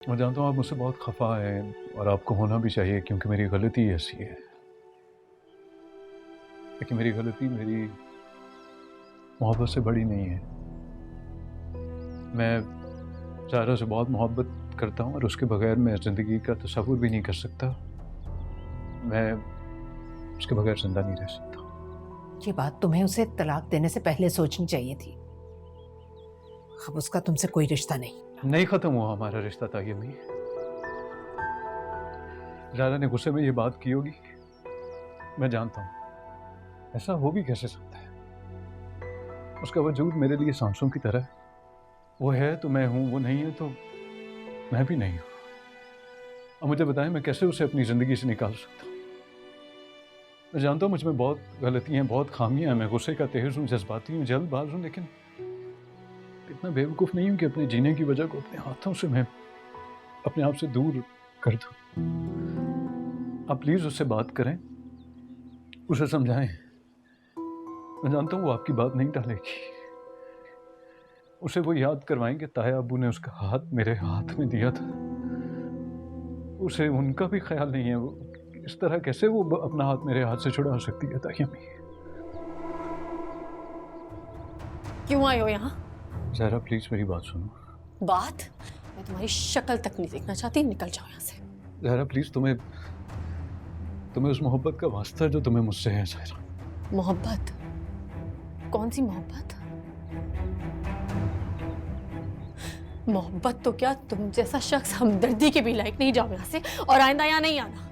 मैं जानता हूँ आप मुझसे बहुत खफा हैं और आपको होना भी चाहिए क्योंकि मेरी गलती ऐसी है। लेकिन मेरी गलती मेरी मोहब्बत से बड़ी नहीं है। मैं ज़ाहरा से बहुत मोहब्बत करता हूँ और उसके बगैर मैं ज़िंदगी का तसव्वुर भी नहीं कर सकता। मैं उसके बगैर ज़िंदा नहीं रह सकता। ये बात तुम्हें उसे तलाक देने से पहले सोचनी चाहिए थी। अब उसका तुमसे कोई रिश्ता नहीं। नहीं ख़त्म हुआ हमारा रिश्ता तायमी। ज़ाहरा ने गुस्से में ये बात की होगी, मैं जानता हूँ। ऐसा हो भी कैसे सकता है? उसका वजूद मेरे लिए सांसों की तरह है। वो है तो मैं हूँ, वो नहीं है तो मैं भी नहीं हूँ। अब मुझे बताएं मैं कैसे उसे अपनी ज़िंदगी से निकाल सकता हूँ? मैं जानता हूँ मुझ में बहुत गलतियाँ हैं, बहुत खामियाँ हैं। मैं गुस्से का तेज़ हूँ, जज्बाती हूँ, जल्दबाज हूँ, लेकिन इतना बेवकूफ़ नहीं हूँ कि अपने जीने की वजह को अपने हाथों से मैं अपने आप से दूर कर दूँ। आप प्लीज़ उससे बात करें, उसे समझाएं। मैं जानता हूँ वो आपकी बात नहीं टालेगी। उसे वो याद करवाएं कि ताया अब्बू ने उसका हाथ मेरे हाथ में दिया था। उसे उनका भी ख्याल नहीं है। वो इस तरह कैसे वो अपना हाथ मेरे हाथ से छुड़ा सकती है तायमी? क्यों आए हो यहाँ? ज़ाहरा प्लीज़ मेरी बात सुनो। बात? मैं तुम्हारी शक्ल तक नहीं देखना चाहती, निकल जाओ यहाँ से। ज़ाहरा प्लीज़ तुम्हें तुम्हें उस मोहब्बत का वास्ता है जो तुम्हें मुझसे है ज़ाहरा। मोहब्बत? कौन सी मोहब्बत? मोहब्बत तो क्या, तुम जैसा शख्स हमदर्दी के भी लायक नहीं। जाओ यहाँ से और आइंदा यहाँ नहीं आना।